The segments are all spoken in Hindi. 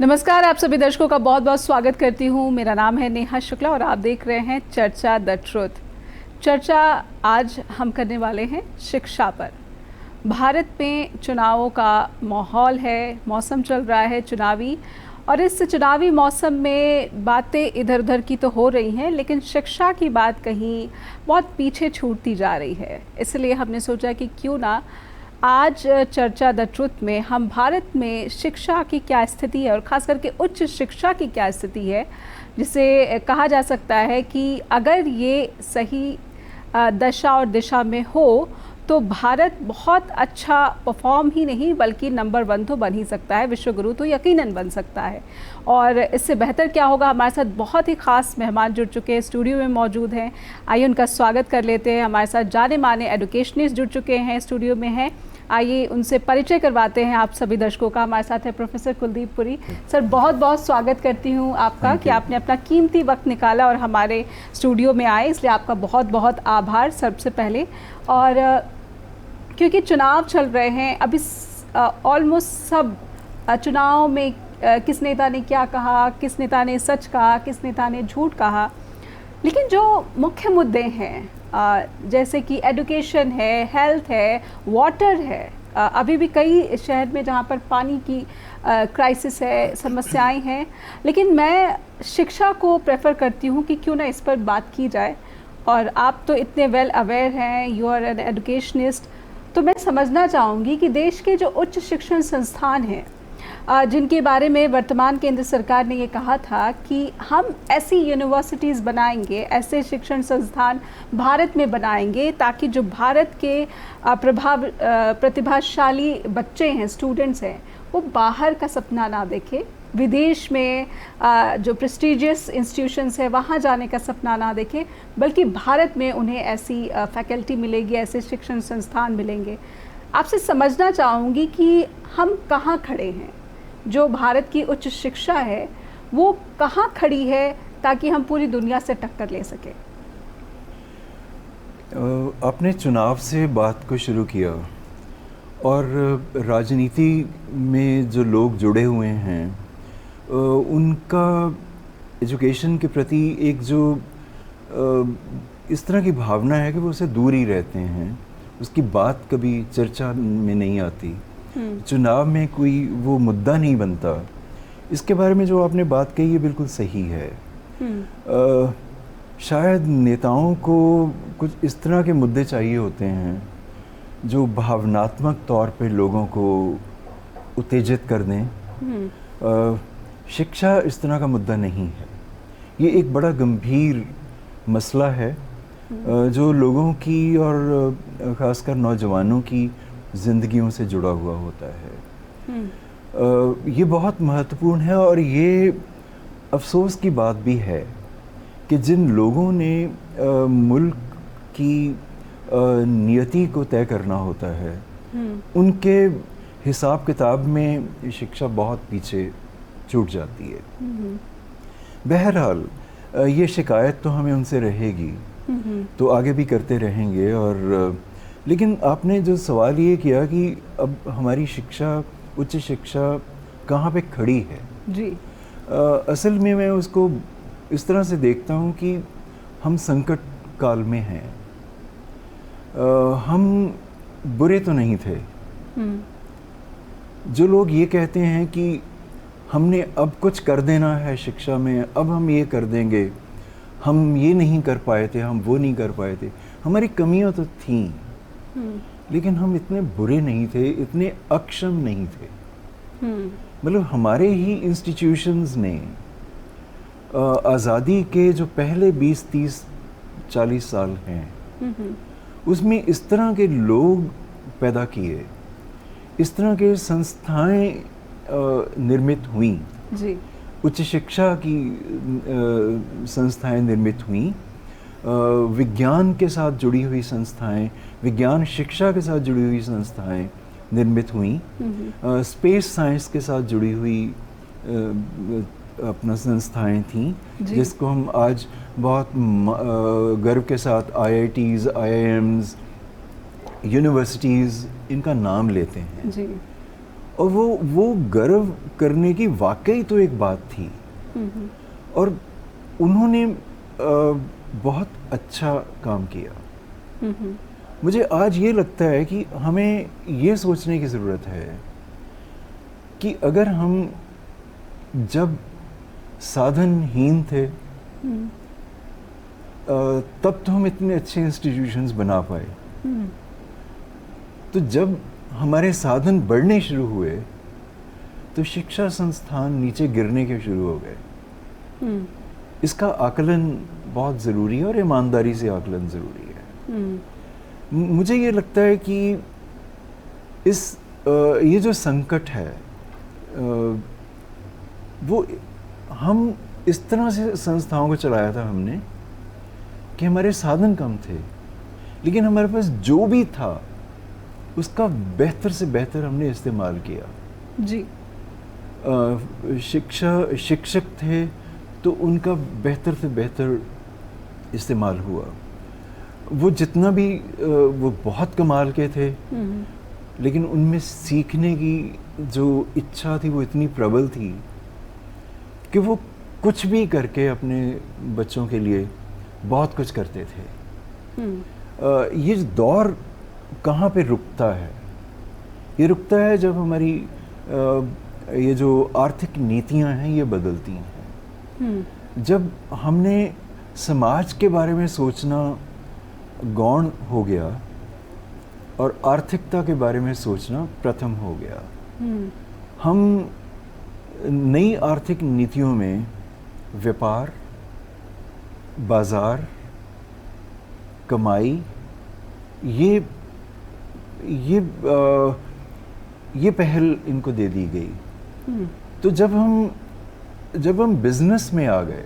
नमस्कार, आप सभी दर्शकों का बहुत बहुत स्वागत करती हूँ। मेरा नाम है नेहा शुक्ला और आप देख रहे हैं चर्चा द ट्रुथ। चर्चा आज हम करने वाले हैं शिक्षा पर। भारत में चुनावों का माहौल है, मौसम चल रहा है चुनावी, और इस चुनावी मौसम में बातें इधर उधर की तो हो रही हैं, लेकिन शिक्षा की बात कहीं बहुत पीछे छूटती जा रही है। इसलिए हमने सोचा कि क्यों ना आज चर्चा द ट्रुथ में हम भारत में शिक्षा की क्या स्थिति है और ख़ास करके उच्च शिक्षा की क्या स्थिति है, जिसे कहा जा सकता है कि अगर ये सही दशा और दिशा में हो तो भारत बहुत अच्छा परफॉर्म ही नहीं बल्कि नंबर 1 तो बन ही सकता है, विश्वगुरु तो यकीनन बन सकता है। और इससे बेहतर क्या होगा, हमारे साथ बहुत ही ख़ास मेहमान जुड़ चुके हैं, स्टूडियो में मौजूद हैं। आइए उनका स्वागत कर लेते हैं। हमारे साथ जाने माने एडुकेशनिस्ट जुड़ चुके हैं, स्टूडियो में हैं। आइए उनसे परिचय करवाते हैं आप सभी दर्शकों का। हमारे साथ है प्रोफेसर कुलदीप पुरी। सर, बहुत बहुत स्वागत करती हूँ आपका कि आपने अपना कीमती वक्त निकाला और हमारे स्टूडियो में आए, इसलिए आपका बहुत बहुत आभार सबसे पहले। और क्योंकि चुनाव चल रहे हैं अभी, ऑलमोस्ट सब चुनाव में किस नेता ने क्या कहा, किस नेता ने सच कहा, किस नेता ने झूठ कहा, लेकिन जो मुख्य मुद्दे हैं जैसे कि एजुकेशन है, हेल्थ है, वाटर है, अभी भी कई शहर में जहाँ पर पानी की क्राइसिस है, समस्याएं हैं, लेकिन मैं शिक्षा को प्रेफर करती हूँ कि क्यों ना इस पर बात की जाए। और आप तो इतने वेल अवेयर हैं, यू आर एन एजुकेशनिस्ट, तो मैं समझना चाहूँगी कि देश के जो उच्च शिक्षण संस्थान हैं जिनके बारे में वर्तमान केंद्र सरकार ने ये कहा था कि हम ऐसी यूनिवर्सिटीज़ बनाएंगे, ऐसे शिक्षण संस्थान भारत में बनाएंगे ताकि जो भारत के प्रतिभाशाली बच्चे हैं, स्टूडेंट्स हैं, वो बाहर का सपना ना देखें, विदेश में जो प्रेस्टीजियस इंस्टीट्यूशंस है वहाँ जाने का सपना ना देखें, बल्कि भारत में उन्हें ऐसी फैकल्टी मिलेगी, ऐसे शिक्षण संस्थान मिलेंगे। आपसे समझना चाहूँगी कि हम कहाँ खड़े हैं, जो भारत की उच्च शिक्षा है वो कहाँ खड़ी है ताकि हम पूरी दुनिया से टक्कर ले सकें। आपने चुनाव से बात को शुरू किया और राजनीति में जो लोग जुड़े हुए हैं उनका एजुकेशन के प्रति एक जो इस तरह की भावना है कि वो उससे दूर ही रहते हैं, उसकी बात कभी चर्चा में नहीं आती, चुनाव में कोई वो मुद्दा नहीं बनता। इसके बारे में जो आपने बात कही ये बिल्कुल सही है। शायद नेताओं को कुछ इस तरह के मुद्दे चाहिए होते हैं जो भावनात्मक तौर पे लोगों को उत्तेजित कर दें। शिक्षा इस तरह का मुद्दा नहीं है, ये एक बड़ा गंभीर मसला है जो लोगों की और ख़ासकर नौजवानों की ज़िंदगियों से जुड़ा हुआ होता है। ये बहुत महत्वपूर्ण है और ये अफसोस की बात भी है कि जिन लोगों ने मुल्क की नियति को तय करना होता है उनके हिसाब किताब में शिक्षा बहुत पीछे छूट जाती है। बहरहाल ये शिकायत तो हमें उनसे रहेगी, तो आगे भी करते रहेंगे। और लेकिन आपने जो सवाल ये किया कि अब हमारी शिक्षा, उच्च शिक्षा कहाँ पे खड़ी है जी, असल में मैं उसको इस तरह से देखता हूँ कि हम संकट काल में हैं। हम बुरे तो नहीं थे। जो लोग ये कहते हैं कि हमने अब कुछ कर देना है शिक्षा में, अब हम ये कर देंगे, हम ये नहीं कर पाए थे, हम वो नहीं कर पाए थे, हमारी कमियां तो थीं, लेकिन हम इतने बुरे नहीं थे, इतने अक्षम नहीं थे। मतलब हमारे ही इंस्टीट्यूशंस ने आज़ादी के जो पहले 20, 30, 40 साल हैं उसमें इस तरह के लोग पैदा किए, इस तरह के संस्थाएं निर्मित हुई, उच्च शिक्षा की संस्थाएं निर्मित हुई, विज्ञान के साथ जुड़ी हुई संस्थाएं, विज्ञान शिक्षा के साथ जुड़ी हुई संस्थाएं निर्मित हुई, स्पेस साइंस के साथ जुड़ी हुई अपना संस्थाएं थीं, जिसको हम आज बहुत गर्व के साथ IITs, IIMs, यूनिवर्सिटीज़ इनका नाम लेते हैं। और वो गर्व करने की वाकई तो एक बात थी। और उन्होंने बहुत अच्छा काम किया। मुझे आज ये लगता है कि हमें ये सोचने की ज़रूरत है कि अगर हम जब साधनहीन थे तब तो हम इतने अच्छे इंस्टीट्यूशंस बना पाए, तो जब हमारे साधन बढ़ने शुरू हुए तो शिक्षा संस्थान नीचे गिरने के शुरू हो गए। इसका आकलन बहुत ज़रूरी है और ईमानदारी से आकलन ज़रूरी है। मुझे ये लगता है कि ये जो संकट है वो हम इस तरह से संस्थाओं को चलाया था हमने कि हमारे साधन कम थे, लेकिन हमारे पास जो भी था उसका बेहतर से बेहतर हमने इस्तेमाल किया। जी। शिक्षक थे तो उनका बेहतर से बेहतर इस्तेमाल हुआ। वो जितना भी वो बहुत कमाल के थे, लेकिन उनमें सीखने की जो इच्छा थी वो इतनी प्रबल थी कि वो कुछ भी करके अपने बच्चों के लिए बहुत कुछ करते थे। ये दौर कहाँ पे रुकता है? ये रुकता है जब हमारी ये जो आर्थिक नीतियाँ हैं ये बदलती हैं। जब हमने समाज के बारे में सोचना गौण हो गया और आर्थिकता के बारे में सोचना प्रथम हो गया। हम नई आर्थिक नीतियों में व्यापार, बाजार, कमाई, ये पहल इनको दे दी गई। तो जब हम बिजनेस में आ गए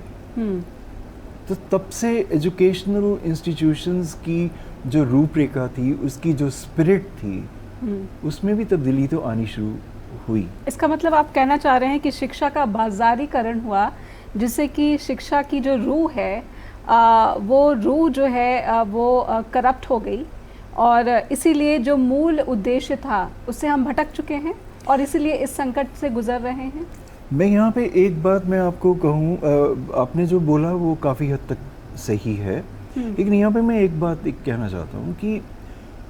तो तब से एजुकेशनल इंस्टीट्यूशंस की जो रूपरेखा थी, उसकी जो स्पिरिट थी, उसमें भी तब्दीली तो आनी शुरू हुई। इसका मतलब आप कहना चाह रहे हैं कि शिक्षा का बाजारीकरण हुआ, जिससे कि शिक्षा की जो रूह है वो रूह जो है वो करप्ट हो गई, और इसीलिए जो मूल उद्देश्य था उससे हम भटक चुके हैं और इसीलिए इस संकट से गुजर रहे हैं। मैं यहाँ पे एक बात मैं आपको कहूँ, आपने जो बोला वो काफ़ी हद तक सही है, लेकिन यहाँ पे मैं एक बात कहना चाहता हूँ कि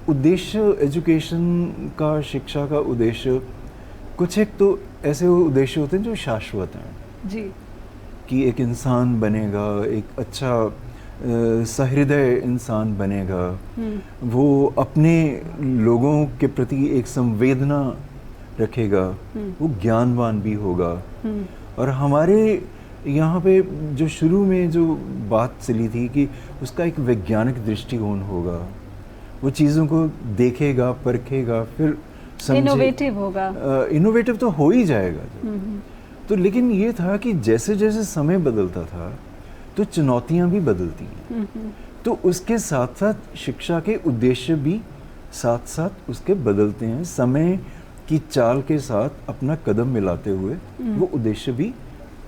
उद्देश्य एजुकेशन का, शिक्षा का उद्देश्य, कुछ एक तो ऐसे उद्देश्य होते हैं जो शाश्वत हैं जी, कि एक इंसान बनेगा, एक अच्छा सहृदय इंसान बनेगा, वो अपने लोगों के प्रति एक संवेदना रखेगा, वो ज्ञानवान भी होगा। और हमारे यहाँ पे जो शुरू में जो बात चली थी कि उसका एक वैज्ञानिक दृष्टिकोण होगा, वो चीज़ों को देखेगा, परखेगा, फिर इनोवेटिव होगा। इनोवेटिव तो हो ही जाएगा। तो लेकिन ये था कि जैसे जैसे समय बदलता था तो चुनौतियाँ भी बदलती हैं, तो उसके साथ साथ शिक्षा के उद्देश्य भी साथ साथ उसके बदलते हैं। समय की चाल के साथ अपना कदम मिलाते हुए वो उद्देश्य भी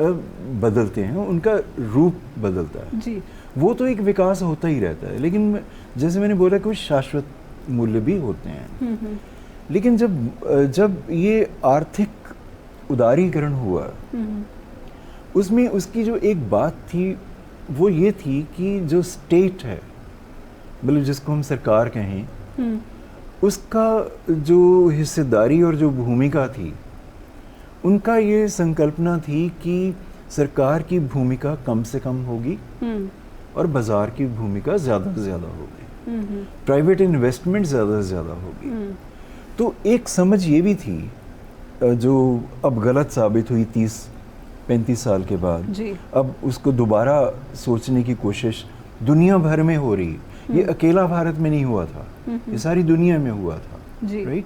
बदलते हैं, उनका रूप बदलता है जी। वो तो एक विकास होता ही रहता है, लेकिन जैसे मैंने बोला कुछ शाश्वत मूल्य भी होते हैं। लेकिन जब ये आर्थिक उदारीकरण हुआ, उसमें उसकी जो एक बात थी वो ये थी कि जो स्टेट है, मतलब जिसको हम सरकार कहें, उसका जो हिस्सेदारी और जो भूमिका थी, उनका ये संकल्पना थी कि सरकार की भूमिका कम से कम होगी और बाजार की भूमिका ज़्यादा से ज़्यादा होगी, प्राइवेट इन्वेस्टमेंट ज़्यादा से ज़्यादा होगी। तो एक समझ ये भी थी जो अब गलत साबित हुई 30-35 साल के बाद जी। अब उसको दोबारा सोचने की कोशिश दुनिया भर में हो रही। ये अकेला भारत में नहीं हुआ था, ये सारी दुनिया में हुआ था, राइट।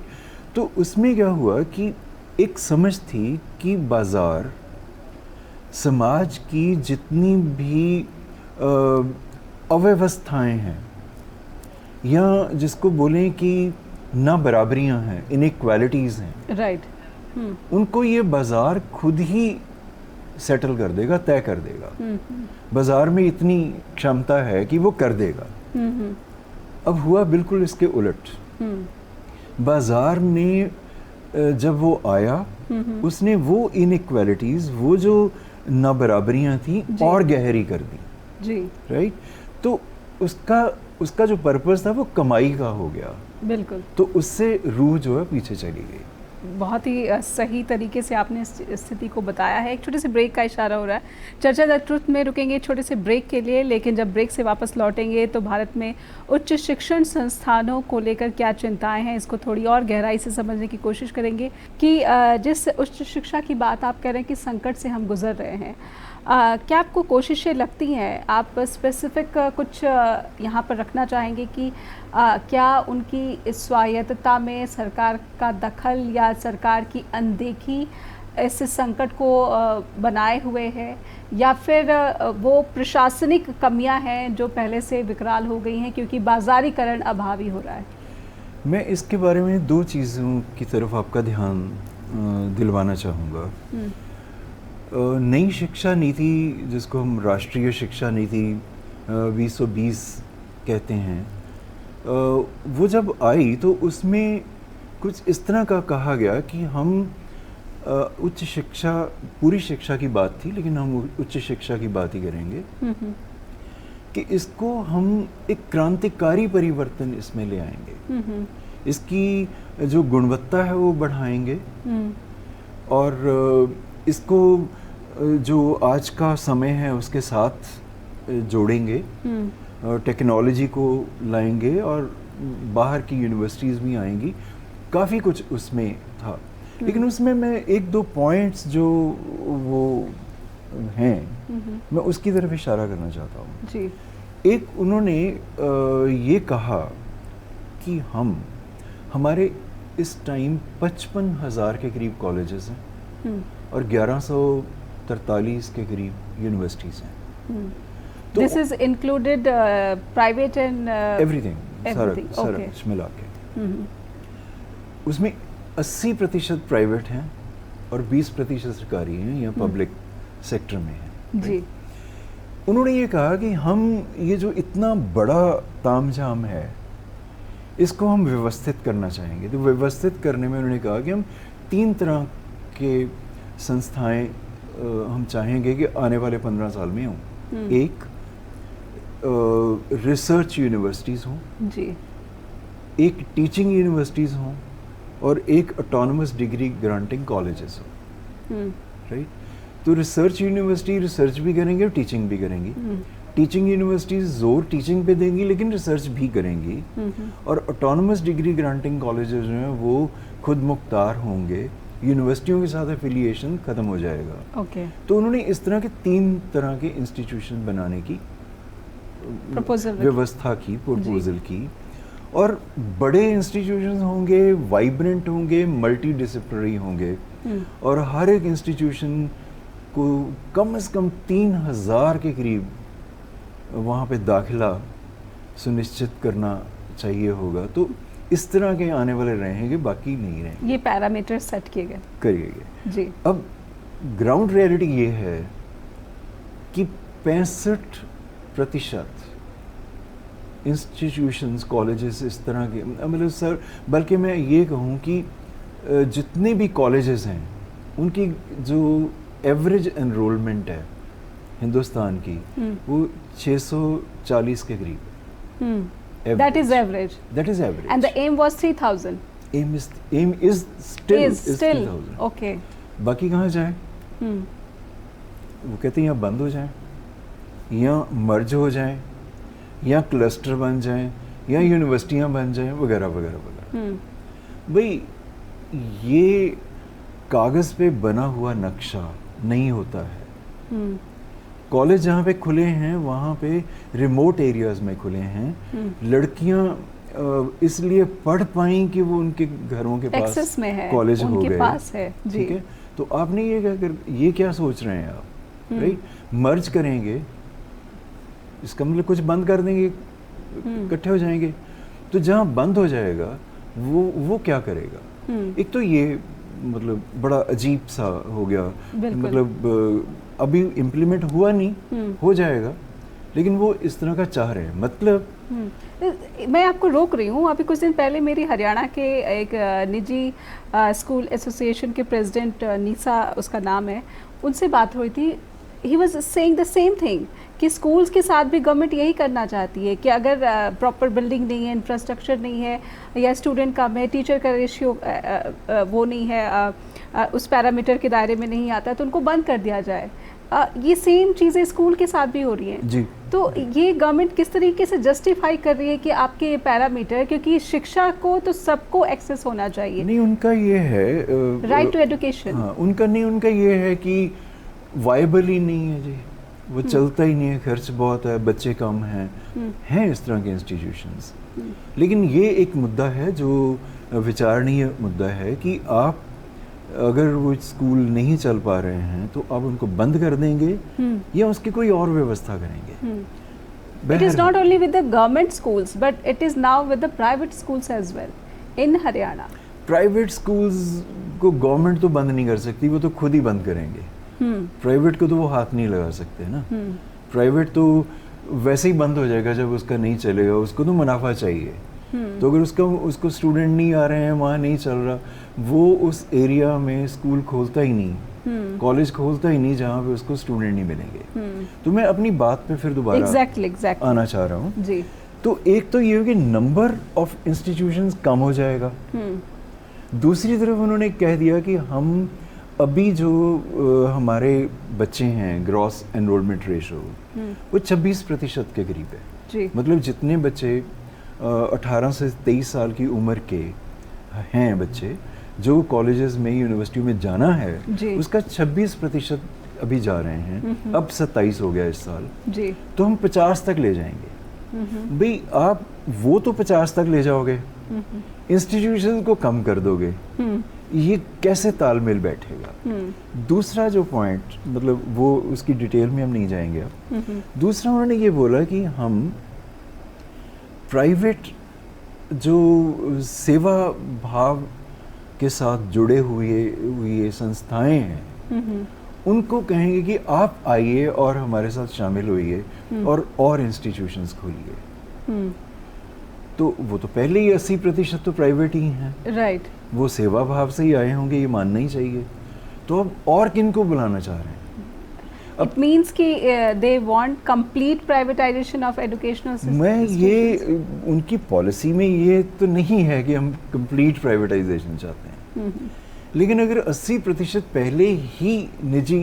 तो उसमें क्या हुआ कि एक समझ थी कि बाजार, समाज की जितनी भी अव्यवस्थाएं हैं, या जिसको बोलें कि ना बराबरियां हैं, इनइक्वालिटीज़ हैं, राइट, उनको ये बाजार खुद ही सेटल कर देगा, तय कर देगा। बाजार में इतनी क्षमता है कि वो कर देगा। अब हुआ बिल्कुल इसके उलट। बाजार ने जब वो आया उसने वो इनइक्वालिटीज, वो जो नाबराबरियां थी और गहरी कर दी जी। राइट। तो उसका जो पर्पस था वो कमाई का हो गया। बिल्कुल। तो उससे रूह जो है पीछे चली गई। बहुत ही सही तरीके से आपने इस स्थिति को बताया है। एक छोटे से ब्रेक का इशारा हो रहा है। चर्चा द ट्रुथ में रुकेंगे छोटे से ब्रेक के लिए, लेकिन जब ब्रेक से वापस लौटेंगे तो भारत में उच्च शिक्षण संस्थानों को लेकर क्या चिंताएं हैं, इसको थोड़ी और गहराई से समझने की कोशिश करेंगे कि जिस उच्च शिक्षा की बात आप कह रहे हैं कि संकट से हम गुजर रहे हैं, क्या आपको कोशिशें लगती हैं, आप स्पेसिफिक कुछ यहाँ पर रखना चाहेंगे कि क्या उनकी स्वायत्तता में सरकार का दखल या सरकार की अनदेखी इस संकट को बनाए हुए है, या फिर वो प्रशासनिक कमियां हैं जो पहले से विकराल हो गई हैं क्योंकि बाजारीकरण अभावी हो रहा है? मैं इसके बारे में दो चीज़ों की तरफ आपका ध्यान दिलवाना चाहूँगा। नई शिक्षा नीति, जिसको हम राष्ट्रीय शिक्षा नीति 2020 कहते हैं, वो जब आई तो उसमें कुछ इस तरह का कहा गया कि हम उच्च शिक्षा, पूरी शिक्षा की बात थी लेकिन हम उच्च शिक्षा की बात ही करेंगे, कि इसको हम एक क्रांतिकारी परिवर्तन इसमें ले आएंगे, इसकी जो गुणवत्ता है वो बढ़ाएंगे और इसको जो आज का समय है उसके साथ जोड़ेंगे, टेक्नोलॉजी को लाएंगे और बाहर की यूनिवर्सिटीज़ भी आएंगी। काफ़ी कुछ उसमें था, लेकिन उसमें मैं एक दो पॉइंट्स जो वो हैं मैं उसकी तरफ इशारा करना चाहता हूँ जी। एक, उन्होंने ये कहा कि हमारे इस टाइम 55,000 के करीब कॉलेजेस हैं और 1143 के करीब यूनिवर्सिटीज़ हैं। तो this is included private and everything, सारा कुछ मिला के। उसमें 80% प्राइवेट हैं और 20% सरकारी हैं या पब्लिक सेक्टर में हैं जी। उन्होंने ये कहा कि हम ये जो इतना बड़ा तामझाम है इसको हम व्यवस्थित करना चाहेंगे। तो व्यवस्थित करने में उन्होंने कहा कि हम 3 तरह के संस्थाएं हम चाहेंगे कि आने वाले 15 साल में हों। एक, रिसर्च यूनिवर्सिटीज़ हों जी, एक टीचिंग यूनिवर्सिटीज़ हों और एक ऑटोनमस डिग्री ग्रांटिंग कॉलेजेस हों, राइट। तो रिसर्च यूनिवर्सिटी रिसर्च भी करेंगे और टीचिंग भी करेंगी। टीचिंग यूनिवर्सिटीज़ जोर टीचिंग पे देंगी लेकिन रिसर्च भी करेंगी, और ऑटोनमस डिग्री ग्रांटिंग कॉलेजेस जो हैं वो खुद मुख्तार होंगे, यूनिवर्सिटियों के साथ एफिलिएशन ख़त्म हो जाएगा। तो उन्होंने इस तरह के 3 तरह के इंस्टीट्यूशन बनाने की व्यवस्था की, प्रपोजल की, और बड़े इंस्टीट्यूशन होंगे, वाइब्रेंट होंगे, मल्टी डिसिप्लिनरी होंगे, और हर एक इंस्टीट्यूशन को कम से कम 3,000 के करीब वहाँ पे दाखिला सुनिश्चित करना चाहिए होगा। तो इस तरह के आने वाले रहेंगे, बाकी नहीं रहेंगे। ये पैरामीटर सेट किए गए जी। अब ग्राउंड रियलिटी ये है कि 65% इंस्टीट्यूशंस, कॉलेजेस इस तरह के, मतलब सर, बल्कि मैं ये कहूँ कि जितने भी कॉलेजेस हैं उनकी जो एवरेज एनरोलमेंट है हिंदुस्तान की वो 640 के करीब। That is average. That is average. And the aim was 3,000. Aim is still 3,000. Okay. बाकी कहाँ जाए? वो कहते हैं या बंद हो जाए, या मर्ज हो जाए, या क्लस्टर बन जाए, या यूनिवर्सिटियाँ बन जाएं, वगैरह वगैरह वगैरह। भाई ये कागज़ पे बना हुआ नक्शा नहीं होता है। कॉलेज जहाँ पे खुले हैं वहाँ पे रिमोट एरियाज़ में खुले हैं। लड़कियाँ इसलिए पढ़ पाई कि वो उनके घरों के पास कॉलेज हो गए, ठीक है। तो आपने ये क्या सोच रहे हैं आप, राइट? मर्ज करेंगे, इसका मतलब कुछ बंद कर देंगे, इकट्ठे हो जाएंगे। तो जहाँ बंद हो जाएगा वो क्या करेगा? एक तो ये मतलब बड़ा अजीब सा हो गया, मतलब अभी इम्प्लीमेंट हुआ नहीं, हो जाएगा, लेकिन वो इस तरह का चाह रहे हैं। मतलब मैं आपको रोक रही हूँ। अभी कुछ दिन पहले मेरी हरियाणा के एक निजी स्कूल एसोसिएशन के प्रेसिडेंट नीसा उसका नाम है, उनसे बात हुई थी। He was saying the same thing कि स्कूल्स के साथ भी गवर्नमेंट यही करना चाहती है कि अगर प्रॉपर बिल्डिंग नहीं है, इंफ्रास्ट्रक्चर नहीं है, या स्टूडेंट कम है, टीचर का रेशियो वो नहीं है, उस पैरामीटर के दायरे में नहीं आता, तो उनको बंद कर दिया जाए। ये सेम चीज़ें स्कूल के साथ भी हो रही हैं जी। तो ये गवर्नमेंट किस तरीके से जस्टिफाई कर रही है कि आपके पैरामीटर, क्योंकि शिक्षा को तो सबको एक्सेस होना चाहिए। नहीं, उनका ये है राइट टू एजुकेशन। हाँ, उनका ये है कि वाइबल ही नहीं है जी, वो चलता ही नहीं है, खर्च बहुत है, बच्चे कम हैं इस तरह के इंस्टीट्यूशंस। लेकिन ये एक मुद्दा है जो विचारणीय मुद्दा है कि आप अगर वो स्कूल नहीं चल पा रहे हैं तो आप उनको बंद कर देंगे या उसकी कोई और व्यवस्था करेंगे। It is not only with the government schools but it is now with the private schools as well in Haryana. Private schools को गवर्नमेंट तो बंद नहीं कर सकती, वो तो खुद ही बंद करेंगे। प्राइवेट को तो वो हाथ नहीं लगा सकते ना। प्राइवेट तो वैसे ही बंद हो जाएगा जब उसका नहीं चलेगा, उसको तो मुनाफा चाहिए। तो अगर उसको स्टूडेंट नहीं आ रहे हैं, वहाँ नहीं चल रहा, वो उस एरिया में स्कूल खोलता ही नहीं, कॉलेज खोलता ही नहीं जहाँ पे उसको स्टूडेंट नहीं मिलेंगे। तो मैं अपनी बात पे फिर दोबारा exactly. आना चाह रहा हूँ जी। तो एक तो ये हो कि नंबर ऑफ इंस्टीट्यूशंस कम हो जाएगा। दूसरी तरफ उन्होंने कह दिया कि हम अभी जो हमारे बच्चे हैं ग्रॉस एनरोलमेंट रेशो वो 26% के करीब है जी। मतलब जितने बच्चे 18 से 23 साल की उम्र के हैं बच्चे जो कॉलेजेस में यूनिवर्सिटी में जाना है उसका 26% अभी जा रहे हैं। अब 27 हो गया इस साल जी। तो हम 50 तक ले जाएंगे। भाई आप वो तो 50 तक ले जाओगे, इंस्टीट्यूशन को कम कर दोगे, ये कैसे तालमेल बैठेगा। दूसरा जो पॉइंट मतलब वो उसकी डिटेल में हम नहीं जाएंगे अब। दूसरा उन्होंने ये बोला कि हम प्राइवेट जो सेवा भाव के साथ जुड़े हुए संस्थाएं हैं उनको कहेंगे कि आप आइए और हमारे साथ शामिल होइए और इंस्टीट्यूशंस खोलिए। तो वो तो पहले ही 80% तो प्राइवेट ही हैं। राइट। वो सेवा भाव से ही आए होंगे, ये मानना ही चाहिए। तो अब और किन को बुलाना चाह रहे हैं? It means कि they want complete privatization of educational system. मैं ये उनकी पॉलिसी में ये तो नहीं है कि हम कंप्लीट प्राइवेटाइजेशन चाहते हैं। लेकिन अगर 80% पहले ही निजी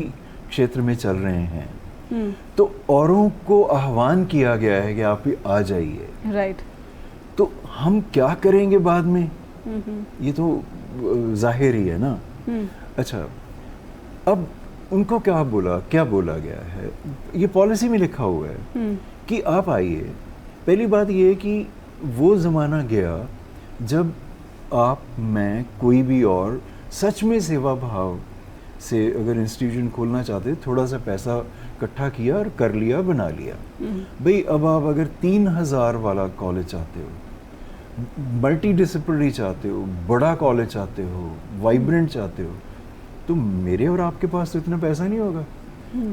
क्षेत्र में चल रहे हैं तो औरों को आह्वान किया गया है कि आप भी आ जाइए। राइट। तो हम क्या करेंगे बाद में, ये तो जाहिर ही है ना। अच्छा, अब उनको क्या बोला गया है, ये पॉलिसी में लिखा हुआ है कि आप आइए। पहली बात ये है कि वो ज़माना गया जब आप, मैं, कोई भी और सच में सेवा भाव से अगर इंस्टीट्यूशन खोलना चाहते, थोड़ा सा पैसा इकट्ठा किया और कर लिया, बना लिया। भाई अब आप अगर 3000 वाला कॉलेज चाहते हो, मल्टी डिसिप्लिनरी चाहते हो, बड़ा कॉलेज चाहते हो, वाइब्रेंट चाहते हो, तो मेरे और आपके पास तो इतना पैसा नहीं होगा।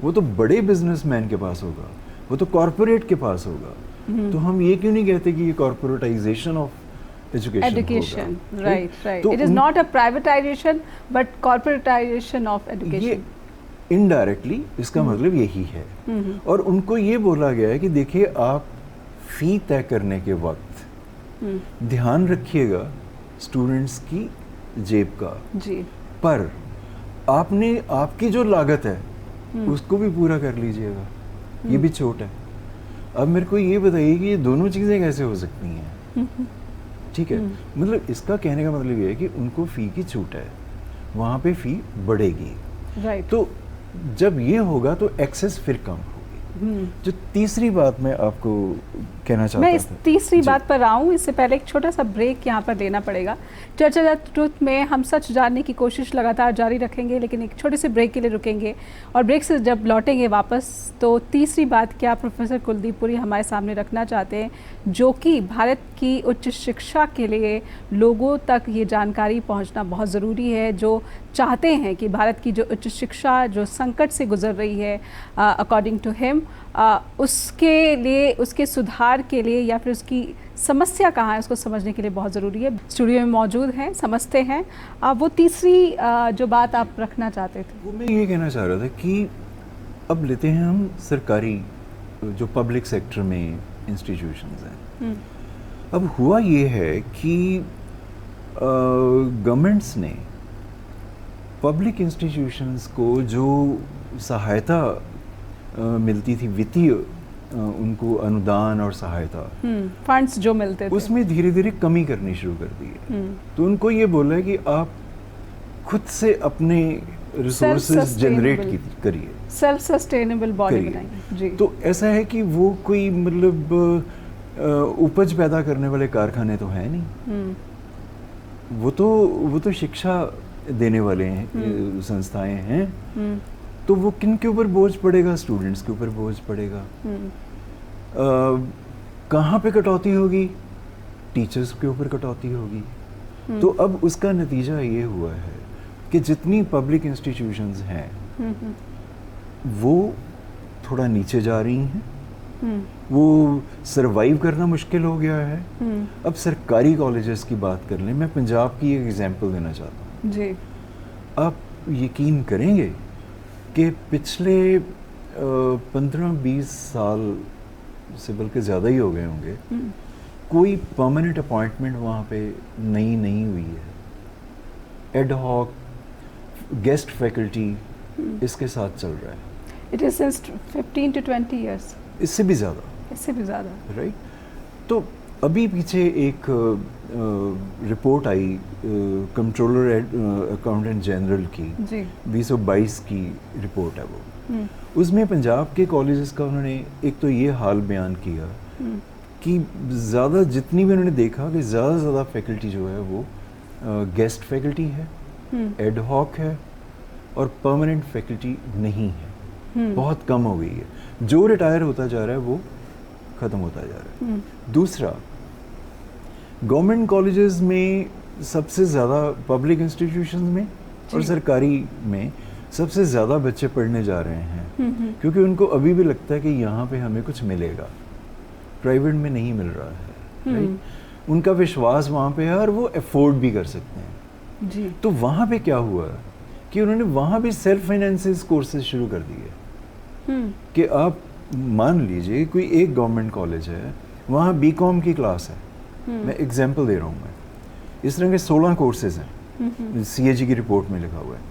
वो तो बड़े बिजनेसमैन के पास होगा, वो तो कॉर्पोरेट के पास होगा। तो हम ये क्यों नहीं कहते कि ये corporatisation of education, right. It is not a privatisation but corporatisation of education. ये इनडायरेक्टली इसका मतलब यही है। और उनको ये बोला गया है कि देखिए आप फी तय करने के वक्त ध्यान रखिएगा स्टूडेंट्स की जेब का जी, पर आपने आपकी जो लागत है उसको भी पूरा कर लीजिएगा, ये भी छोट है। अब मेरे को ये बताइए कि ये दोनों चीज़ें कैसे हो सकती हैं? ठीक है, मतलब इसका कहने का मतलब ये है कि उनको फ़ी की छूट है, वहाँ पे फ़ी बढ़ेगी। राइट। तो जब ये होगा तो एक्सेस फिर कम होगी। जो तीसरी बात मैं आपको कहना चाहता मैं इस था। तीसरी जी। बात पर आऊँ, इससे पहले एक छोटा सा ब्रेक यहाँ पर लेना पड़ेगा। चर्चा द ट्रुथ में हम सच जानने की कोशिश लगातार जारी रखेंगे, लेकिन एक छोटे से ब्रेक के लिए रुकेंगे और ब्रेक से जब लौटेंगे वापस तो तीसरी बात क्या प्रोफेसर कुलदीप पुरी हमारे सामने रखना चाहते हैं, जो कि भारत की उच्च शिक्षा के लिए लोगों तक ये जानकारी पहुँचना बहुत ज़रूरी है, जो चाहते हैं कि भारत की जो उच्च शिक्षा जो संकट से गुजर रही है अकॉर्डिंग टू हिम, उसके लिए, उसके सुधार के लिए या फिर उसकी समस्या कहाँ है उसको समझने के लिए बहुत ज़रूरी है। स्टूडियो में मौजूद हैं, समझते हैं वो तीसरी जो बात आप रखना चाहते थे। वो मैं ये कहना चाह रहा था कि अब लेते हैं हम सरकारी जो पब्लिक सेक्टर में इंस्टीट्यूशंस हैं। अब हुआ ये है कि गवर्नमेंट्स ने पब्लिक इंस्टीट्यूशंस को जो सहायता मिलती थी, वित्तीय उनको अनुदान और सहायता, फंड्स जो मिलते थे, उसमें धीरे धीरे कमी करनी शुरू कर दी है। तो उनको ये बोला है कि आप खुद से अपने रिसोर्सेज जनरेट करिए, सेल्फ सस्टेनेबल बॉडी बनाइए। जी। तो ऐसा है कि वो कोई मतलब उपज पैदा करने वाले कारखाने तो हैं नहीं, वो तो शिक्षा देने वाले हैं, संस्थाएं हैं। तो वो किन के ऊपर बोझ पड़ेगा? स्टूडेंट्स के ऊपर बोझ पड़ेगा। कहाँ पे कटौती होगी? टीचर्स के ऊपर कटौती होगी। तो अब उसका नतीजा ये हुआ है कि जितनी पब्लिक इंस्टीट्यूशंस हैं वो थोड़ा नीचे जा रही हैं, वो सरवाइव करना मुश्किल हो गया है। अब सरकारी कॉलेजेस की बात कर लें, मैं पंजाब की एक एग्जांपल देना चाहता हूँ जी। आप यकीन करेंगे कि पिछले 15-20 साल से बल्कि ज़्यादा ही हो गए होंगे, कोई परमानेंट अपॉइंटमेंट वहाँ पे नहीं हुई है। एड हॉक गेस्ट फैकल्टी इसके साथ चल रहा है। It is since 15 to 20 years, इससे भी ज़्यादा, राइट। तो अभी पीछे एक रिपोर्ट आई कंट्रोलर अकाउंटेंट जनरल की, 2022 की रिपोर्ट है वो। उसमें पंजाब के कॉलेजेस का उन्होंने एक तो ये हाल बयान किया कि ज़्यादा, जितनी भी उन्होंने देखा कि ज़्यादा से ज़्यादा फैकल्टी जो है वो गेस्ट फैकल्टी है, एड हॉक है, और परमानेंट फैकल्टी नहीं है, बहुत कम हो गई है। जो रिटायर होता जा रहा है वो ख़त्म होता जा रहा है। दूसरा, गवर्नमेंट कॉलेजेस में सबसे ज़्यादा, पब्लिक इंस्टीट्यूशंस में और सरकारी में सबसे ज़्यादा बच्चे पढ़ने जा रहे हैं, क्योंकि उनको अभी भी लगता है कि यहाँ पे हमें कुछ मिलेगा, प्राइवेट में नहीं मिल रहा है, राइट। उनका विश्वास वहाँ पे है और वो अफोर्ड भी कर सकते हैं जी। तो वहाँ पे क्या हुआ कि उन्होंने वहाँ भी सेल्फ फाइनेंसेस कोर्सेज शुरू कर दिए कि आप मान लीजिए कोई एक गवर्नमेंट कॉलेज है, वहाँ बीकॉम की क्लास है, मैं एग्जांपल दे रहा हूँ, मैं इस तरह के 16 कोर्सेज हैं, सीएजी की रिपोर्ट में लिखा हुआ है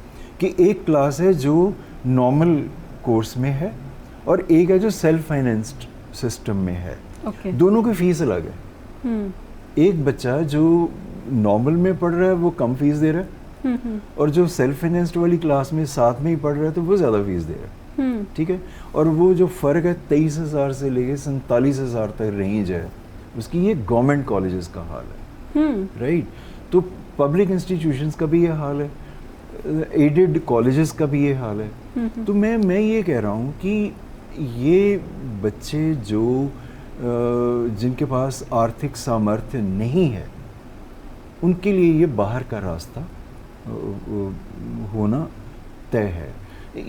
कि एक क्लास है जो नॉर्मल कोर्स में है और एक है जो सेल्फ फाइनेंस्ड सिस्टम में है। दोनों की फीस अलग है। एक बच्चा जो नॉर्मल में पढ़ रहा है वो कम फीस दे रहा है, और जो सेल्फ फाइनेंस्ड वाली क्लास में साथ में ही पढ़ रहा है तो वो ज़्यादा फीस दे रहा है, ठीक है। और वो जो फ़र्क है 23,000 से लेके 47,000 तक रेंज है उसकी, ये गवर्नमेंट कॉलेजेस का हाल है, राइट। तो पब्लिक इंस्टीट्यूशंस का भी ये हाल है, एडेड कॉलेजेस का भी ये हाल है। तो मैं ये कह रहा हूँ कि ये बच्चे जो जिनके पास आर्थिक सामर्थ्य नहीं है उनके लिए ये बाहर का रास्ता होना तय है।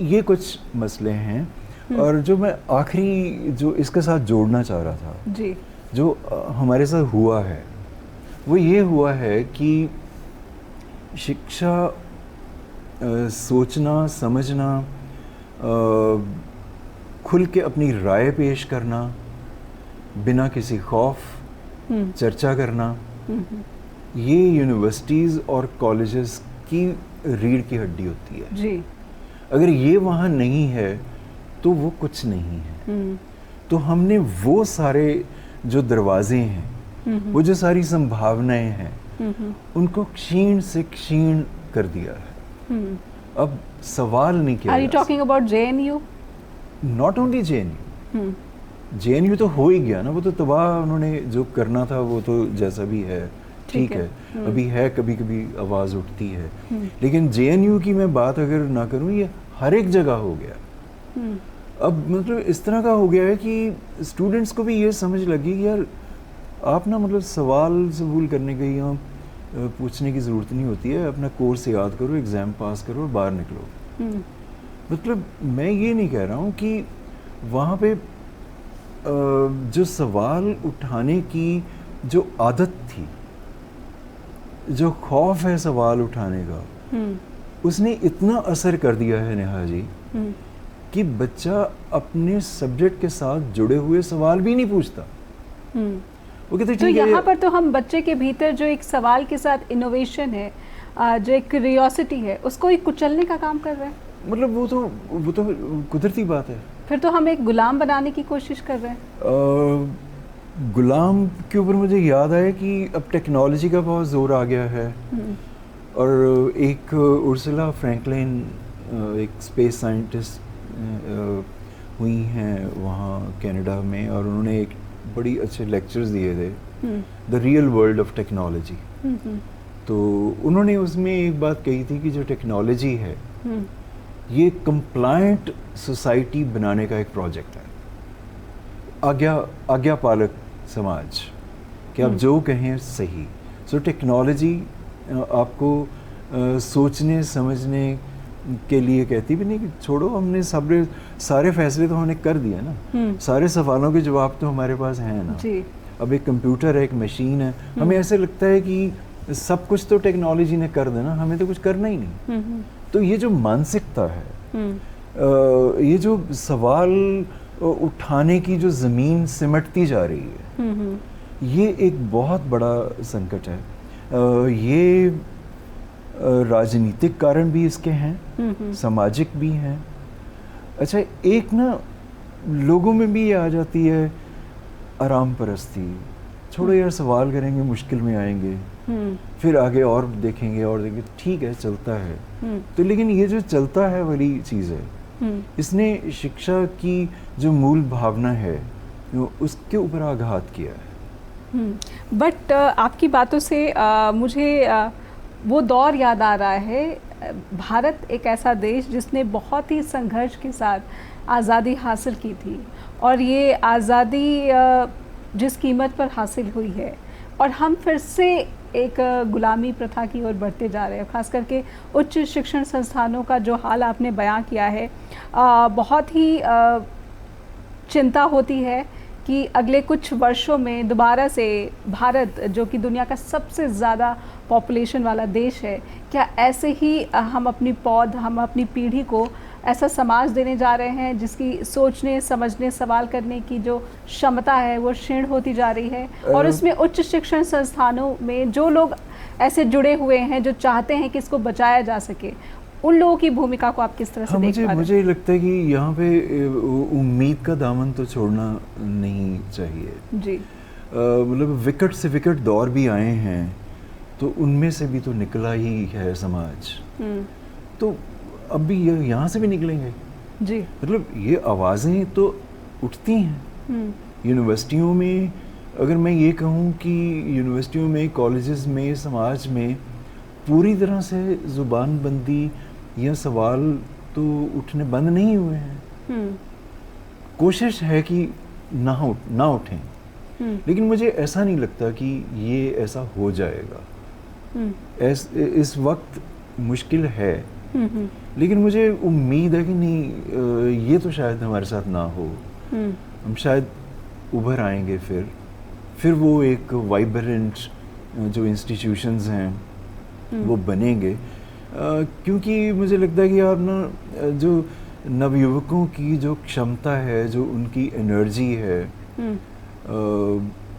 ये कुछ मसले हैं। और जो मैं आखिरी जो इसके साथ जोड़ना चाह रहा था जी, जो हमारे साथ हुआ है वो ये हुआ है कि शिक्षा, सोचना समझना, खुल के अपनी राय पेश करना, बिना किसी खौफ चर्चा करना, ये यूनिवर्सिटीज़ और कॉलेजेस की रीढ़ की हड्डी होती है जी। अगर ये वहाँ नहीं है तो वो कुछ नहीं है। तो हमने वो सारे जो दरवाजे हैं, वो जो सारी संभावनाएं हैं, उनको क्षीण से क्षीण कर दिया है। अब सवाल नहीं किया। Are you talking about JNU? Not only JNU, JNU तो हो ही गया ना, वो तो तबाह, उन्होंने जो करना था वो तो जैसा भी है ठीक है। अभी है, कभी कभी आवाज़ उठती है, लेकिन जेएनयू की मैं बात अगर ना करूँ, ये हर एक जगह हो गया। अब मतलब इस तरह का हो गया है कि स्टूडेंट्स को भी ये समझ लगी कि यार आप ना मतलब सवाल ज़बूल करने के यहाँ पूछने की ज़रूरत नहीं होती है, अपना कोर्स याद करो, एग्ज़ाम पास करो और बाहर निकलो। मतलब मैं ये नहीं कह रहा हूँ कि वहाँ पे जो सवाल उठाने की जो आदत थी, जो खौफ है सवाल उठाने का, उसने इतना असर कर दिया है नेहा जी कि बच्चा अपने सब्जेक्ट के साथ जुड़े हुए सवाल भी नहीं पूछता। वो कहते तो यहाँ पर तो हम बच्चे के भीतर जो एक सवाल के साथ इनोवेशन है, जो एक क्यूरियोसिटी है, उसको ही कुचलने का काम कर रहे हैं। मतलब वो तो कुदरती बात है। फिर तो हम एक गुलाम बनाने की कोशिश कर रहे हैं। गुलाम के ऊपर मुझे याद आया कि अब टेक्नोलॉजी का बहुत ज़ोर आ गया है, और एक उर्सुला फ्रैंकलिन, एक स्पेस साइंटिस्ट हुई हैं वहाँ कनाडा में, और उन्होंने एक बड़ी अच्छे लेक्चर्स दिए थे, the real world of technology. तो उन्होंने उसमें एक बात कही थी कि जो टेक्नोलॉजी है ये कंप्लायंट सोसाइटी बनाने का एक प्रोजेक्ट है, आज्ञा पालक समाज, कि आप जो कहें सही। सो टेक्नोलॉजी आपको सोचने समझने के लिए कहती भी नहीं कि छोड़ो, हमने सारे फैसले तो हमने कर दिए ना, सारे सवालों के जवाब तो हमारे पास हैं ना जी। अब एक कंप्यूटर है, एक मशीन है, हमें ऐसे लगता है कि सब कुछ तो टेक्नोलॉजी ने कर देना, हमें तो कुछ करना ही नहीं। तो ये जो मानसिकता है, ये जो सवाल उठाने की जो ज़मीन सिमटती जा रही है, ये एक बहुत बड़ा संकट है। ये राजनीतिक कारण भी इसके हैं, सामाजिक भी हैं। अच्छा, एक ना लोगों में भी ये आ जाती है आराम परस्ती, छोड़ो यार सवाल करेंगे मुश्किल में आएंगे, फिर आगे और देखेंगे, ठीक है चलता है। तो लेकिन ये जो चलता है वाली चीज़ है, इसने शिक्षा की जो मूल भावना है उसके ऊपर आघात किया है। बट आपकी बातों से मुझे वो दौर याद आ रहा है। भारत एक ऐसा देश जिसने बहुत ही संघर्ष के साथ आज़ादी हासिल की थी, और ये आज़ादी जिस कीमत पर हासिल हुई है, और हम फिर से एक गुलामी प्रथा की ओर बढ़ते जा रहे हैं। खास करके उच्च शिक्षण संस्थानों का जो हाल आपने बयां किया है, बहुत ही चिंता होती है कि अगले कुछ वर्षों में दोबारा से भारत, जो कि दुनिया का सबसे ज़्यादा पॉपुलेशन वाला देश है, क्या ऐसे ही हम अपनी पीढ़ी को ऐसा समाज देने जा रहे हैं जिसकी सोचने समझने सवाल करने की जो क्षमता है वो क्षीण होती जा रही है। और उसमें उच्च शिक्षण संस्थानों में जो लोग ऐसे जुड़े हुए हैं जो चाहते हैं कि इसको बचाया जा सके, उन लोगों की भूमिका को आप किस तरह से देख पा रहे हैं? मुझे लगता है कि यहाँ पे उम्मीद का दामन तो छोड़ना नहीं चाहिए जी। मतलब विकट से विकट दौर भी आए हैं, तो उनमें से भी तो निकला ही है समाज, तो अब भी यहाँ से भी निकलेंगे जी। मतलब ये आवाज़ें तो उठती हैं यूनिवर्सिटियों में। अगर मैं ये कहूँ कि यूनिवर्सिटियों में, कॉलेजेस में, समाज में पूरी तरह से ज़ुबान बंदी या सवाल तो उठने बंद नहीं हुए हैं। कोशिश है कि ना उठें, लेकिन मुझे ऐसा नहीं लगता कि ये ऐसा हो जाएगा। इस वक्त मुश्किल है, लेकिन मुझे उम्मीद है कि नहीं, ये तो शायद हमारे साथ ना हो, हम शायद उभर आएंगे, फिर वो एक वाइब्रेंट जो इंस्टीट्यूशंस हैं वो बनेंगे। क्योंकि मुझे लगता है कि आप ना जो नवयुवकों की जो क्षमता है, जो उनकी एनर्जी है,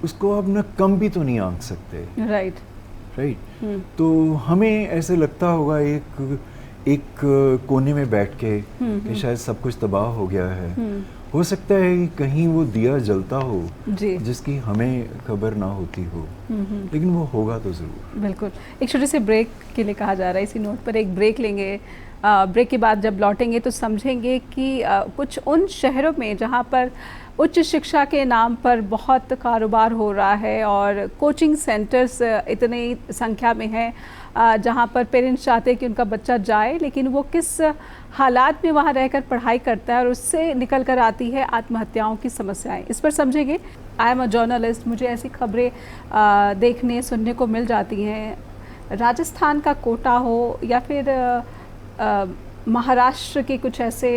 उसको आप ना कम भी तो नहीं आंक सकते। राइट। तो हमें ऐसे लगता होगा एक कोने में बैठ के कि शायद सब कुछ तबाह हो गया है। हो सकता है कि कहीं वो दिया जलता हो जिसकी हमें खबर ना होती हो, लेकिन वो होगा तो ज़रूर। बिल्कुल। एक छोटे से ब्रेक के लिए कहा जा रहा है, इसी नोट पर एक ब्रेक लेंगे ब्रेक के बाद जब लौटेंगे तो समझेंगे कि कुछ उन शहरों में जहाँ पर उच्च शिक्षा के नाम पर बहुत कारोबार हो रहा है और कोचिंग सेंटर्स इतनी संख्या में हैं जहाँ पर पेरेंट्स चाहते हैं कि उनका बच्चा जाए, लेकिन वो किस हालात में वहाँ रहकर पढ़ाई करता है और उससे निकल कर आती है आत्महत्याओं की समस्याएं। इस पर समझेंगे। आई एम अ जर्नलिस्ट, मुझे ऐसी खबरें देखने सुनने को मिल जाती हैं, राजस्थान का कोटा हो या फिर महाराष्ट्र के कुछ ऐसे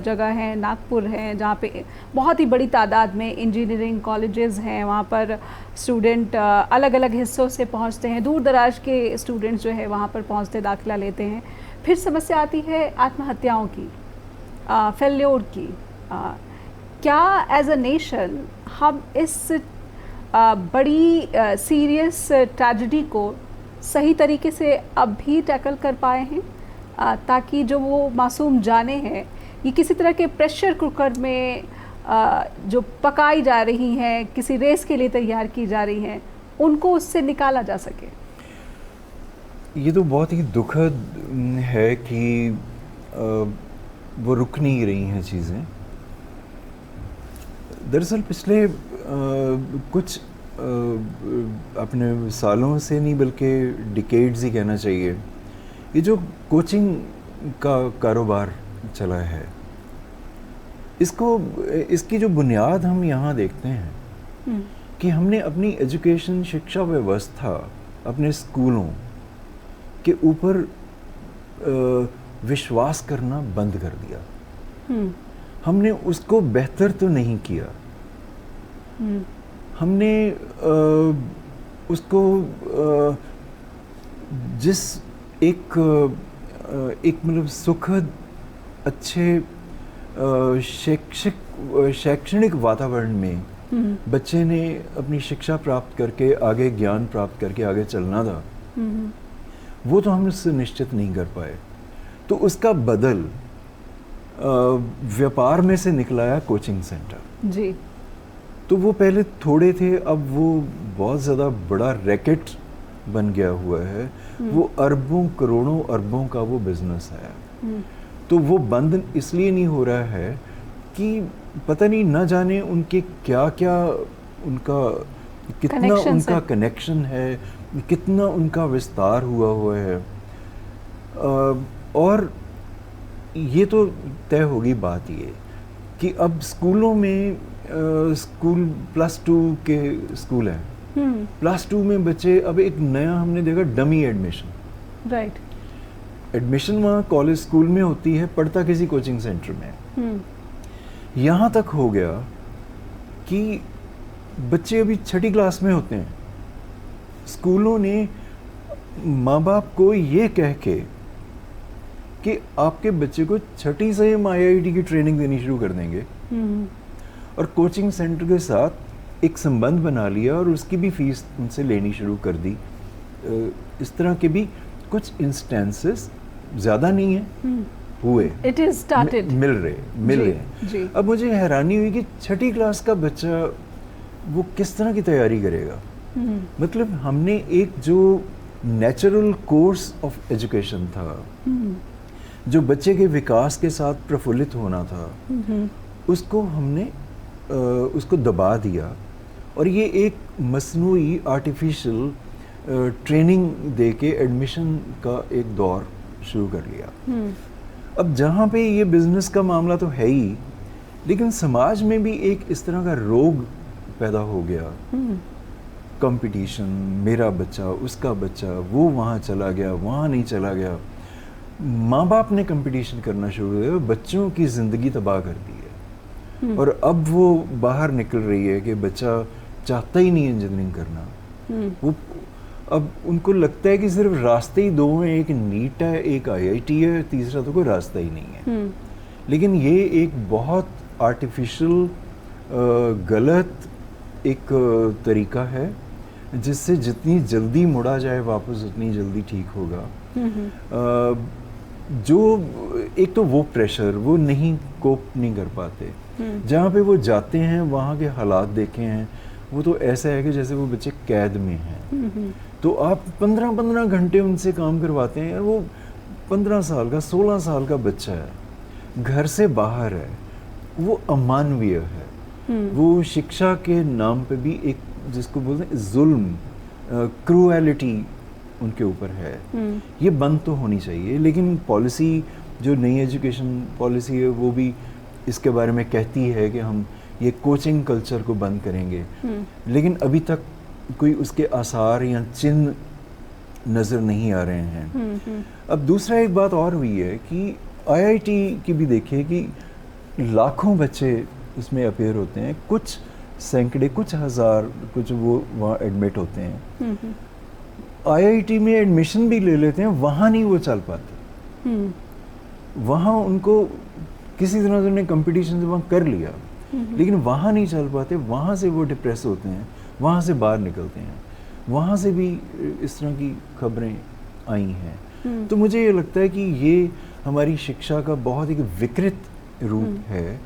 जगह हैं, नागपुर हैं, जहाँ पे बहुत ही बड़ी तादाद में इंजीनियरिंग कॉलेजेस हैं। वहाँ पर स्टूडेंट अलग अलग हिस्सों से पहुँचते हैं, दूर दराज के स्टूडेंट्स जो है वहाँ पर पहुँचते दाखिला लेते हैं। फिर समस्या आती है आत्महत्याओं की, फेल्योर की। क्या एज अ नेशन हम इस बड़ी सीरियस ट्रेजेडी को सही तरीके से अब भी टैकल कर पाए हैं, ताकि जो वो मासूम जाने हैं ये किसी तरह के प्रेशर कुकर में जो पकाई जा रही हैं, किसी रेस के लिए तैयार की जा रही हैं, उनको उससे निकाला जा सके? ये तो बहुत ही दुखद है कि वो रुक नहीं रही हैं चीज़ें। दरअसल पिछले कुछ अपने सालों से नहीं बल्कि डिकेड्स ही कहना चाहिए, ये जो कोचिंग का कारोबार चला है, इसकी जो बुनियाद हम यहाँ देखते हैं कि हमने अपनी एजुकेशन शिक्षा व्यवस्था अपने स्कूलों के ऊपर विश्वास करना बंद कर दिया। हमने उसको बेहतर तो नहीं किया, हमने उसको जिस एक मतलब सुखद अच्छे शैक्षणिक वातावरण में बच्चे ने अपनी शिक्षा प्राप्त करके आगे ज्ञान प्राप्त करके आगे चलना था, वो तो हम उससे निश्चित नहीं कर पाए। तो उसका बदल व्यापार में से निकला है कोचिंग सेंटर जी। तो वो पहले थोड़े थे, अब वो बहुत ज़्यादा बड़ा रैकेट बन गया हुआ है। वो अरबों करोड़ों अरबों का वो बिजनेस है। तो वो बंद इसलिए नहीं हो रहा है कि पता नहीं न जाने उनके क्या क्या उनका कितना उनका कनेक्शन है, कितना उनका विस्तार हुआ है। और ये तो तय होगी बात ये कि अब स्कूलों में स्कूल +2 के स्कूल हैं, +2 में बच्चे अब एक नया हमने देखा डमी एडमिशन। राइट। एडमिशन वहाँ कॉलेज स्कूल में होती है, पढ़ता किसी कोचिंग सेंटर में। यहाँ तक हो गया कि बच्चे अभी 6ठी क्लास में होते हैं, स्कूलों ने माँ बाप को ये कह के कि आपके बच्चे को 6ठी से हम IIT की ट्रेनिंग देनी शुरू कर देंगे, और कोचिंग सेंटर के साथ एक संबंध बना लिया और उसकी भी फीस उनसे लेनी शुरू कर दी। इस तरह के भी कुछ इंस्टेंसेस, ज़्यादा नहीं है, हुए। It is started. मिल रहे। अब मुझे हैरानी हुई कि 6ठी क्लास का बच्चा वो किस तरह की तैयारी करेगा। मतलब हमने एक जो नेचुरल कोर्स ऑफ एजुकेशन था, जो बच्चे के विकास के साथ प्रफुल्लित होना था, उसको हमने उसको दबा दिया और ये एक मसनूई आर्टिफिशियल ट्रेनिंग दे के एडमिशन का एक दौर शुरू कर लिया। अब जहाँ पे ये बिजनेस का मामला तो है ही, लेकिन समाज में भी एक इस तरह का रोग पैदा हो गया। कंपटीशन, मेरा बच्चा, उसका बच्चा, वो वहाँ चला गया, वहाँ नहीं चला गया। माँ बाप ने कंपटीशन करना शुरू कर दिया, बच्चों की ज़िंदगी तबाह कर दी है। और अब वो बाहर निकल रही है कि बच्चा चाहता ही नहीं इंजीनियरिंग करना। वो अब उनको लगता है कि सिर्फ रास्ते ही दो हैं, एक नीट है, एक IIT है, तीसरा तो कोई रास्ता ही नहीं है। लेकिन ये एक बहुत आर्टिफिशियल गलत एक तरीका है जिससे जितनी जल्दी मुड़ा जाए वापस उतनी जल्दी ठीक होगा। जो एक तो वो प्रेशर, वो नहीं कोप नहीं कर पाते। जहाँ पे वो जाते हैं वहाँ के हालात देखे हैं, वो तो ऐसा है कि जैसे वो बच्चे कैद में हैं। तो आप 15-15 घंटे उनसे काम करवाते हैं, और वो 15 साल का 16 साल का बच्चा है, घर से बाहर है, वो अमानवीय है। वो शिक्षा के नाम पे भी एक जिसको बोलते हैं जुल्म, क्रूएलिटी उनके ऊपर है। ये बंद तो होनी चाहिए, लेकिन पॉलिसी जो नई एजुकेशन पॉलिसी है वो भी इसके बारे में कहती है कि हम ये कोचिंग कल्चर को बंद करेंगे, लेकिन अभी तक कोई उसके आसार या चिन्ह नज़र नहीं आ रहे हैं। अब दूसरा एक बात और हुई है कि आईआईटी की भी देखिए कि लाखों बच्चे उसमें अपेयर होते हैं, कुछ सैकड़े, कुछ हज़ार, कुछ वो वहाँ एडमिट होते हैं। आईआईटी में एडमिशन भी ले लेते हैं, वहाँ नहीं वो चल पाते। वहाँ उनको किसी तरह से उन्हें कंपटीशन से वहाँ कर लिया, लेकिन वहाँ नहीं चल पाते, वहाँ से वो डिप्रेस होते हैं, वहाँ से बाहर निकलते हैं। वहाँ से भी इस तरह की खबरें आई हैं। तो मुझे ये लगता है कि ये हमारी शिक्षा का बहुत एक विकृत रूप है,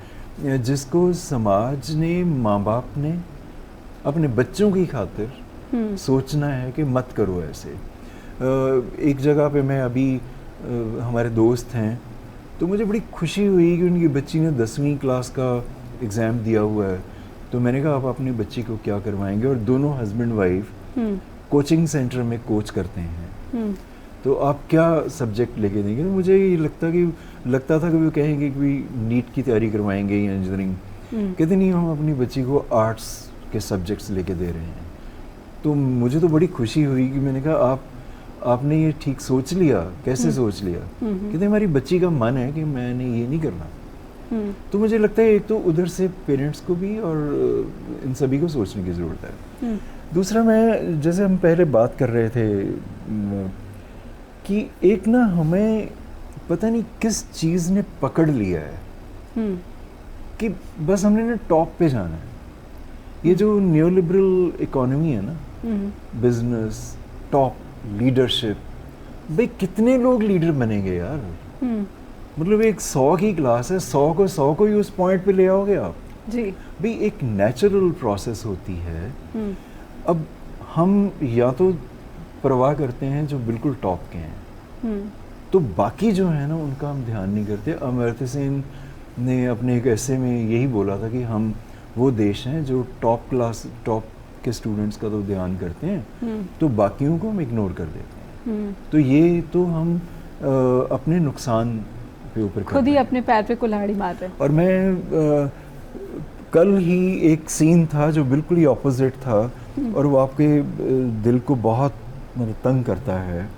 जिसको समाज ने, माँ बाप ने अपने बच्चों की खातिर सोचना है कि मत करो ऐसे। एक जगह पे मैं अभी हमारे दोस्त हैं, तो मुझे बड़ी खुशी हुई कि उनकी बच्ची ने 10वीं क्लास का एग्ज़ाम दिया हुआ है। तो मैंने कहा आप अपनी बच्ची को क्या करवाएंगे, और दोनों हस्बैंड वाइफ कोचिंग सेंटर में कोच करते हैं। तो आप क्या सब्जेक्ट लेके देंगे? तो मुझे ये लगता था कि वो कहेंगे कि नीट की तैयारी करवाएंगे या इंजीनियरिंग। कहते नहीं, हम अपनी बच्ची को आर्ट्स के सब्जेक्ट्स लेके दे रहे हैं। तो मुझे तो बड़ी खुशी हुई कि मैंने कहा आपने ये ठीक सोच लिया। कैसे सोच लिया? कहते हमारी बच्ची का मन है कि मैंने ये नहीं करना। तो मुझे लगता है एक तो उधर से पेरेंट्स को भी और इन सभी को सोचने की ज़रूरत है। दूसरा, मैं जैसे हम पहले बात कर रहे थे कि एक ना हमें पता नहीं किस चीज़ ने पकड़ लिया है कि बस हमने ना टॉप पे जाना है। ये जो न्यू लिबरल इकोनॉमी है ना, बिजनेस, टॉप, लीडरशिप, भाई कितने लोग लीडर बनेंगे यार? मतलब एक 100 की क्लास है, 100 को ही उस पॉइंट पे ले आओगे आप जी। भाई एक नेचुरल प्रोसेस होती है। अब हम या तो परवाह करते हैं जो बिल्कुल टॉप के हैं, तो बाकी जो है ना उनका हम ध्यान नहीं करते। अमर्त्य सेन ने अपने एक ऐसे में यही बोला था कि हम वो देश हैं जो टॉप के स्टूडेंट्स का तो ध्यान करते हैं, तो बाकियों को हम इग्नोर कर देते हैं। तो ये तो हम अपने नुकसान पे ऊपर खुद ही अपने पैर पे कुल्हाड़ी मार रहे हैं। और मैं कल ही एक सीन था जो बिल्कुल ही ऑपोजिट था, और वो आपके दिल को बहुत मतलब तंग करता है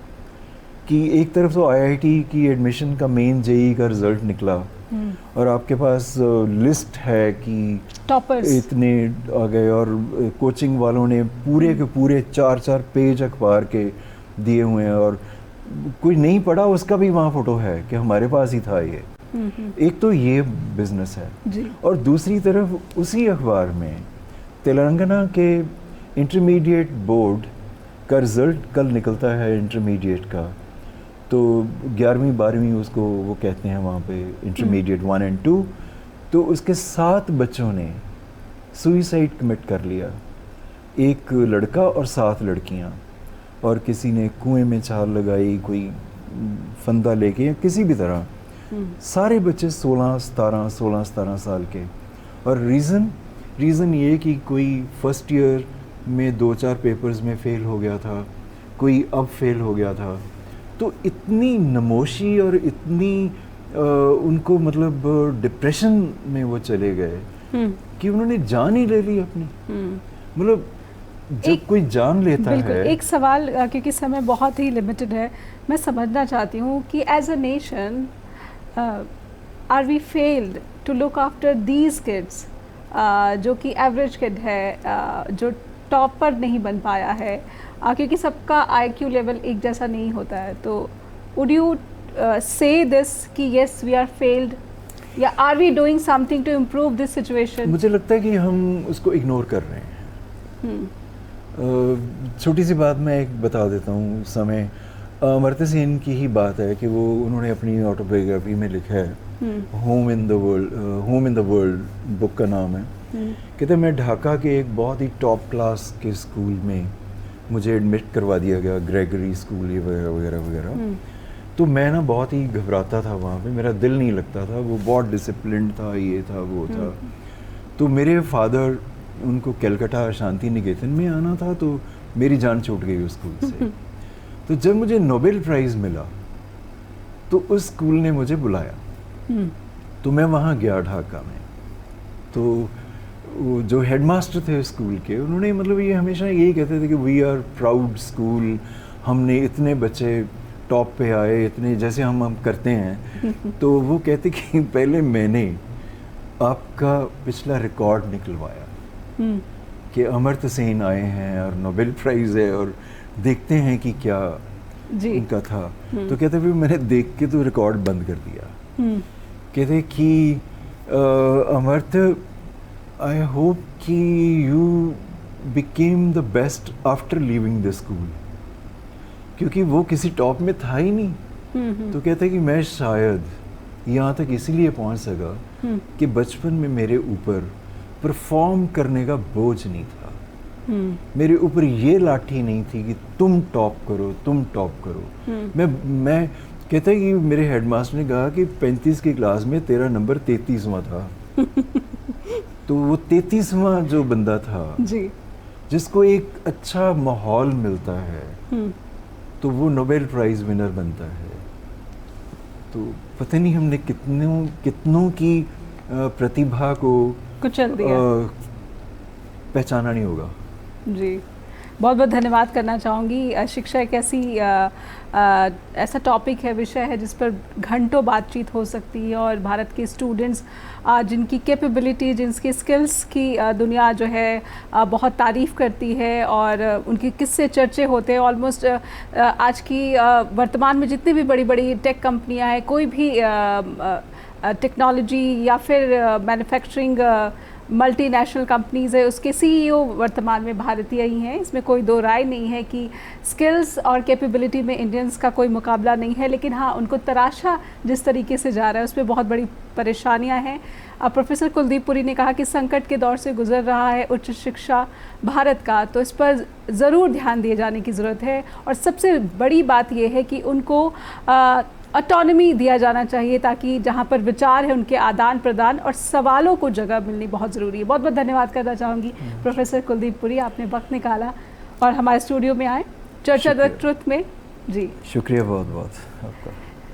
कि एक तरफ तो आईआईटी की एडमिशन का मेन जेईई का रिजल्ट निकला, और आपके पास लिस्ट है कि टॉपर्स इतने आ गए, और कोचिंग वालों ने पूरे के पूरे 4-4 पेज अखबार के दिए हुए हैं, और कोई नहीं पढ़ा उसका भी वहाँ फोटो है कि हमारे पास ही था ये। एक तो ये बिजनेस है जी। और दूसरी तरफ उसी अखबार में तेलंगाना के इंटरमीडिएट बोर्ड का रिज़ल्ट कल निकलता है इंटरमीडिएट का, तो 11वीं 12वीं उसको वो कहते हैं वहाँ पे इंटरमीडिएट 1 और 2। तो उसके 7 बच्चों ने सुइसाइड कमिट कर लिया, एक लड़का और 7 लड़कियाँ, और किसी ने कुएं में छाल लगाई, कोई फंदा लेके, या किसी भी तरह। सारे बच्चे 16-17 साल के। और रीज़न ये कि कोई फर्स्ट ईयर में 2-4 पेपर्स में फ़ेल हो गया था, कोई अब फेल हो गया था। तो इतनी नमोशी और इतनी उनको मतलब डिप्रेशन में वो चले गए कि उन्होंने जान ही ले ली अपनी। मतलब जब कोई जान लेता है। एक सवाल, क्योंकि समय बहुत ही लिमिटेड है, मैं समझना चाहती हूँ कि as a nation are we failed to look after these kids, जो कि एवरेज किड है, जो टॉपर नहीं बन पाया है, क्योंकि सबका IQ लेवल एक जैसा नहीं होता है। तो वुड यू से दिस कि येस वी आर फेल्ड, या are we doing something to improve this situation? मुझे लगता है कि हम उसको इग्नोर कर रहे हैं। छोटी सी बात मैं एक बता देता हूँ। समय अमर्त्य सेन की ही बात है कि वो उन्होंने अपनी ऑटोबायोग्राफी में लिखा है, home in the world book का नाम है। कहते मैं ढाका के एक बहुत ही टॉप क्लास के स्कूल में मुझे एडमिट करवा दिया गया, ग्रेगरी स्कूल ये वगैरह वगैरह वगैरह। तो मैं ना बहुत ही घबराता था वहाँ पे, मेरा दिल नहीं लगता था, वो बहुत डिसिप्लिन था, ये था वो था। तो मेरे फादर, उनको कलकत्ता शांति निकेतन में आना था, तो मेरी जान छूट गई उस स्कूल से। तो जब मुझे नोबेल प्राइज़ मिला तो उस स्कूल ने मुझे बुलाया, तो मैं वहाँ गया ढाका में। तो वो जो हेडमास्टर थे स्कूल के, उन्होंने मतलब ये हमेशा यही कहते थे कि वी आर प्राउड स्कूल, हमने इतने बच्चे टॉप पे आए, इतने जैसे हम करते हैं। तो वो कहते कि पहले मैंने आपका पिछला रिकॉर्ड निकलवाया कि अमर्त्य सेन आए हैं और नोबेल प्राइज़ है और देखते हैं कि क्या जी उनका था। तो कहते फिर मैंने देख के तो रिकॉर्ड बंद कर दिया। कहते कि अमर्त्य, आई होप कि you became the best after leaving the school, क्योंकि वो किसी टॉप में था ही नहीं। तो कहते कि मैं शायद यहाँ तक इसीलिए पहुँच सका कि बचपन में मेरे ऊपर परफॉर्म करने का बोझ नहीं था, मेरे ऊपर ये लाठी नहीं थी कि तुम टॉप करो, तुम टॉप करो। मैं कहता है कि मेरे हेडमास्टर ने कहा कि 35 की क्लास में तेरा नंबर 33वां था। तो वो 33वां जो बंदा था जी, जिसको एक अच्छा माहौल मिलता है, तो वो नोबेल प्राइज़ विनर बनता है। तो पता नहीं हमने कितनों की प्रतिभा को कुचल दिया। पहचाना नहीं होगा। जी, बहुत बहुत धन्यवाद करना चाहूँगी। शिक्षा एक ऐसा टॉपिक है, विषय है जिस पर घंटों बातचीत हो सकती है, और भारत के स्टूडेंट्स जिनकी कैपेबिलिटी, जिनकी स्किल्स की दुनिया जो है बहुत तारीफ़ करती है, और उनके किस्से चर्चे होते हैं। ऑलमोस्ट आज की वर्तमान में जितनी भी बड़ी बड़ी टेक कंपनियां हैं, कोई भी टेक्नोलॉजी या फिर मैन्युफैक्चरिंग मल्टीनेशनल कंपनीज़ है, उसके सीईओ वर्तमान में भारतीय ही हैं। इसमें कोई दो राय नहीं है कि स्किल्स और कैपेबिलिटी में इंडियंस का कोई मुकाबला नहीं है, लेकिन हाँ, उनको तराशा जिस तरीके से जा रहा है उसमें बहुत बड़ी परेशानियां हैं। प्रोफेसर कुलदीप पुरी ने कहा कि संकट के दौर से गुजर रहा है उच्च शिक्षा भारत का, तो इस पर ज़रूर ध्यान दिए जाने की ज़रूरत है। और सबसे बड़ी बात यह है कि उनको ऑटोनॉमी दिया जाना चाहिए, ताकि जहाँ पर विचार है उनके आदान प्रदान और सवालों को जगह मिलनी बहुत ज़रूरी है। बहुत बहुत धन्यवाद करना चाहूँगी प्रोफेसर कुलदीप पुरी, आपने वक्त निकाला और हमारे स्टूडियो में आए चर्चा द ट्रुथ में। जी शुक्रिया बहुत बहुत आपका।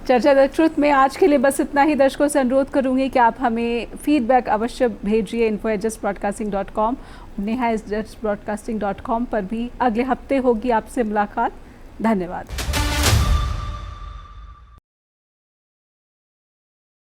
चर्चा द ट्रुथ में आज के लिए बस इतना ही। दर्शकों से अनुरोध करूँगी कि आप हमें फीडबैक अवश्य भेजिए info@justbroadcasting.com, neha@justbroadcasting.com पर भी। अगले हफ्ते होगी आपसे मुलाकात। धन्यवाद।